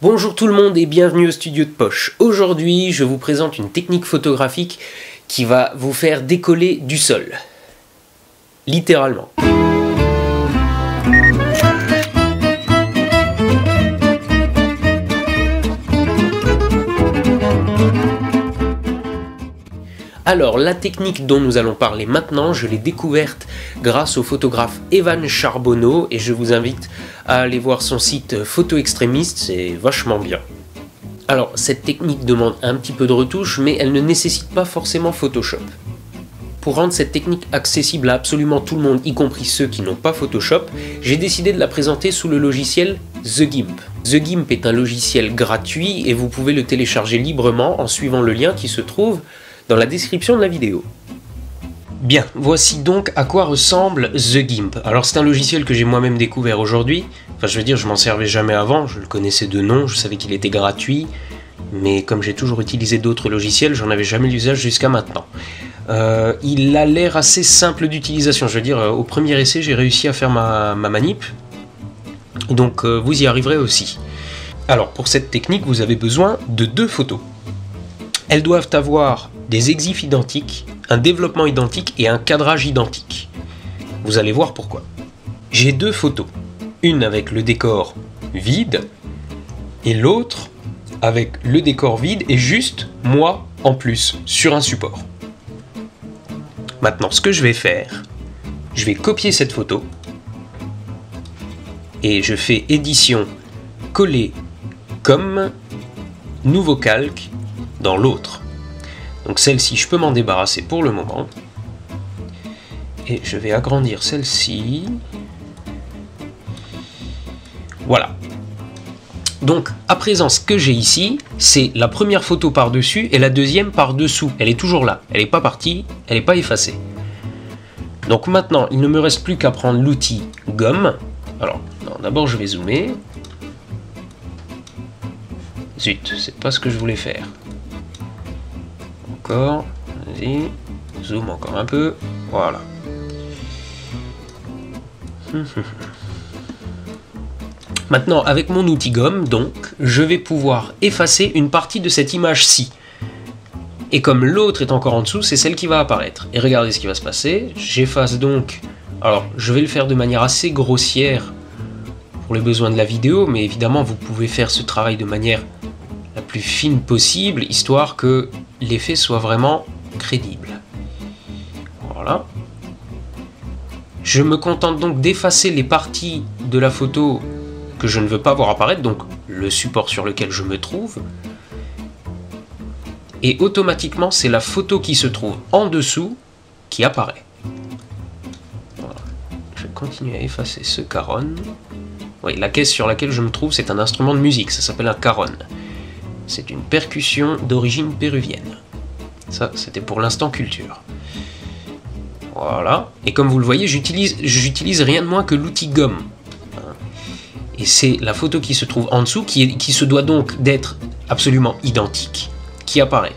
Bonjour tout le monde et bienvenue au studio de Poche. Aujourd'hui, je vous présente une technique photographique qui va vous faire décoller du sol. Littéralement. Alors, la technique dont nous allons parler maintenant, je l'ai découverte grâce au photographe Evan Charbonneau et je vous invite à aller voir son site Photo Extrémiste, c'est vachement bien. Alors, cette technique demande un petit peu de retouche, mais elle ne nécessite pas forcément Photoshop. Pour rendre cette technique accessible à absolument tout le monde, y compris ceux qui n'ont pas Photoshop, j'ai décidé de la présenter sous le logiciel The Gimp. The Gimp est un logiciel gratuit et vous pouvez le télécharger librement en suivant le lien qui se trouve dans la description de la vidéo. Bien, voici donc à quoi ressemble The Gimp. Alors c'est un logiciel que j'ai moi-même découvert aujourd'hui. Enfin je veux dire, je m'en servais jamais avant, je le connaissais de nom, je savais qu'il était gratuit. Mais comme j'ai toujours utilisé d'autres logiciels, j'en avais jamais l'usage jusqu'à maintenant. Il a l'air assez simple d'utilisation. Je veux dire, au premier essai, j'ai réussi à faire ma manip. Donc vous y arriverez aussi. Alors pour cette technique, vous avez besoin de 2 photos. Elles doivent avoir des exifs identiques, un développement identique et un cadrage identique. Vous allez voir pourquoi. J'ai 2 photos, une avec le décor vide et l'autre avec le décor vide et juste moi en plus sur un support. Maintenant, ce que je vais faire, je vais copier cette photo et je fais édition, coller comme, nouveau calque dans l'autre. Donc celle-ci, je peux m'en débarrasser pour le moment. Et je vais agrandir celle-ci. Voilà. Donc à présent, ce que j'ai ici, c'est la première photo par-dessus et la deuxième par-dessous. Elle est toujours là. Elle n'est pas partie, elle n'est pas effacée. Donc maintenant, il ne me reste plus qu'à prendre l'outil gomme. Alors, d'abord je vais zoomer. Zut, c'est pas ce que je voulais faire. Encore, vas-y, zoom encore un peu, voilà. Maintenant, avec mon outil gomme, donc, je vais pouvoir effacer une partie de cette image-ci. Et comme l'autre est encore en dessous, c'est celle qui va apparaître. Et regardez ce qui va se passer, j'efface donc... Alors, je vais le faire de manière assez grossière pour les besoins de la vidéo, mais évidemment, vous pouvez faire ce travail de manière la plus fine possible, histoire que l'effet soit vraiment crédible. Voilà. Je me contente donc d'effacer les parties de la photo que je ne veux pas voir apparaître, donc le support sur lequel je me trouve. Et automatiquement, c'est la photo qui se trouve en dessous qui apparaît. Voilà. Je vais continuer à effacer ce caron. Oui, la caisse sur laquelle je me trouve, c'est un instrument de musique, ça s'appelle un caron. C'est une percussion d'origine péruvienne. Ça, c'était pour l'instant culture. Voilà. Et comme vous le voyez, j'utilise rien de moins que l'outil gomme. Et c'est la photo qui se trouve en dessous, qui se doit donc d'être absolument identique, qui apparaît.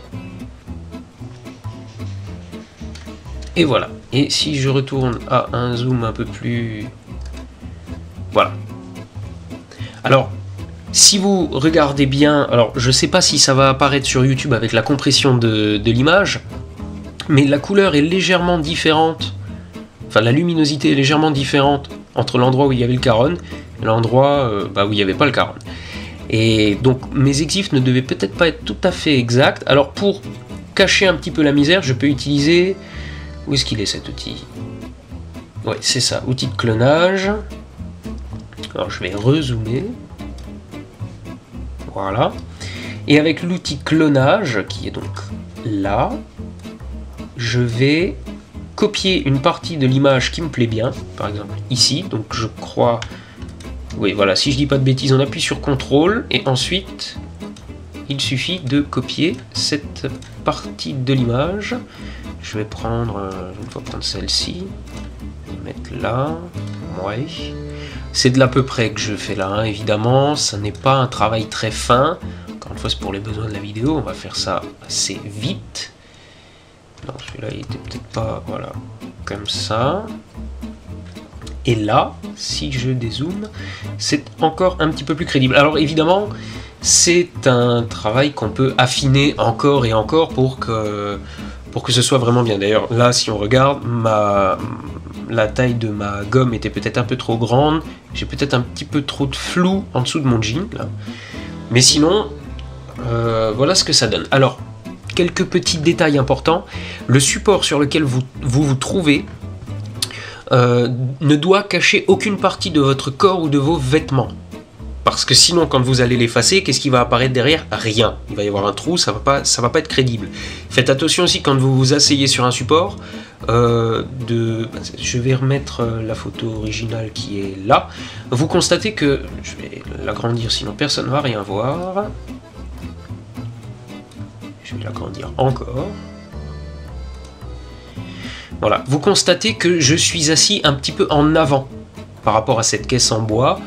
Et voilà. Et si je retourne à un zoom un peu plus... Voilà. Alors... Si vous regardez bien, alors je ne sais pas si ça va apparaître sur YouTube avec la compression de l'image, mais la couleur est légèrement différente, enfin la luminosité est légèrement différente entre l'endroit où il y avait le caron et l'endroit où il n'y avait pas le caron. Et donc mes exifs ne devaient peut-être pas être tout à fait exacts, alors pour cacher un petit peu la misère, je peux utiliser... Où est-ce qu'il est cet outil? Ouais, c'est ça, outil de clonage. Alors je vais rezoomer. Voilà. Et avec l'outil clonage, qui est donc là, je vais copier une partie de l'image qui me plaît bien, par exemple ici, donc je crois... Oui, voilà, si je dis pas de bêtises, on appuie sur CTRL, et ensuite, il suffit de copier cette partie de l'image. Je vais prendre, celle-ci, mettre là, ouais... C'est de l'à peu près que je fais là, hein. Évidemment, ça n'est pas un travail très fin. Encore une fois, c'est pour les besoins de la vidéo, on va faire ça assez vite. Non, celui-là, il était peut-être pas... Voilà, comme ça. Et là, si je dézoome, c'est encore un petit peu plus crédible. Alors évidemment, c'est un travail qu'on peut affiner encore et encore pour que ce soit vraiment bien. D'ailleurs, là, si on regarde, la taille de ma gomme était peut-être un peu trop grande, j'ai peut-être un petit peu trop de flou en dessous de mon jean, là. Mais sinon, voilà ce que ça donne. Alors, quelques petits détails importants. Le support sur lequel vous trouvez ne doit cacher aucune partie de votre corps ou de vos vêtements. Parce que sinon, quand vous allez l'effacer, qu'est-ce qui va apparaître derrière? Rien. Il va y avoir un trou, ça va pas être crédible. Faites attention aussi quand vous vous asseyez sur un support. Je vais remettre la photo originale qui est là. Vous constatez que... Je vais l'agrandir, sinon personne ne va rien voir. Je vais l'agrandir encore. Voilà. Vous constatez que je suis assis un petit peu en avant par rapport à cette caisse en bois.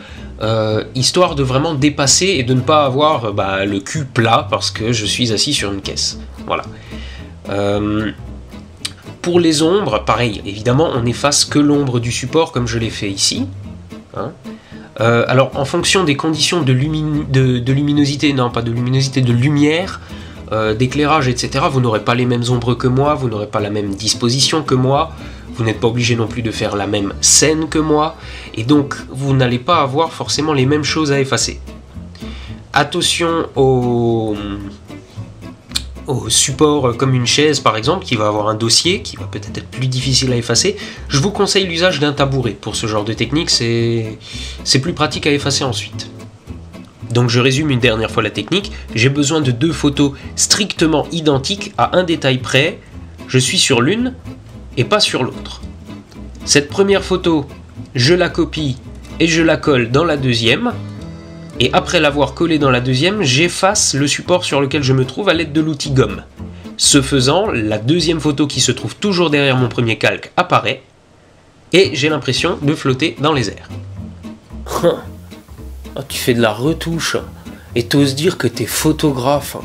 Histoire de vraiment dépasser et de ne pas avoir le cul plat parce que je suis assis sur une caisse. Voilà. Pour les ombres, pareil, évidemment, on n'efface que l'ombre du support comme je l'ai fait ici. Hein. Alors, en fonction des conditions de luminosité, non pas de luminosité, de lumière, d'éclairage, etc., vous n'aurez pas les mêmes ombres que moi, vous n'aurez pas la même disposition que moi. Vous n'êtes pas obligé non plus de faire la même scène que moi, et donc vous n'allez pas avoir forcément les mêmes choses à effacer. Attention au support comme une chaise par exemple, qui va avoir un dossier, qui va peut-être être plus difficile à effacer. Je vous conseille l'usage d'un tabouret pour ce genre de technique, c'est plus pratique à effacer ensuite. Donc je résume une dernière fois la technique, j'ai besoin de 2 photos strictement identiques à un détail près, je suis sur l'une, et pas sur l'autre. Cette première photo, je la copie et je la colle dans la deuxième, et après l'avoir collée dans la deuxième, j'efface le support sur lequel je me trouve à l'aide de l'outil gomme. Ce faisant, la deuxième photo qui se trouve toujours derrière mon premier calque apparaît, et j'ai l'impression de flotter dans les airs. Ah, tu fais de la retouche, et t'oses dire que t'es photographe.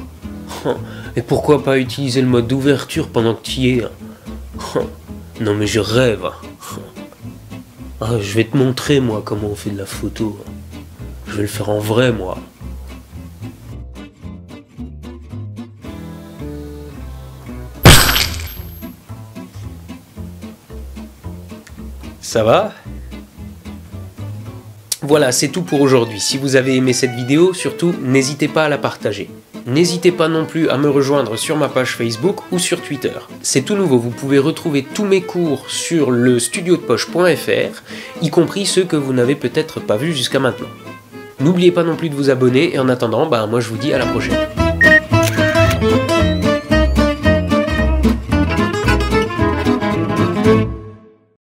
Et pourquoi pas utiliser le mode d'ouverture pendant que tu y es? Non mais je rêve. Ah, je vais te montrer moi comment on fait de la photo. Je vais le faire en vrai moi. Ça va? Voilà, c'est tout pour aujourd'hui. Si vous avez aimé cette vidéo, surtout, n'hésitez pas à la partager. N'hésitez pas non plus à me rejoindre sur ma page Facebook ou sur Twitter. C'est tout nouveau, vous pouvez retrouver tous mes cours sur le studiodepoche.fr, y compris ceux que vous n'avez peut-être pas vus jusqu'à maintenant. N'oubliez pas non plus de vous abonner, et en attendant, moi je vous dis à la prochaine.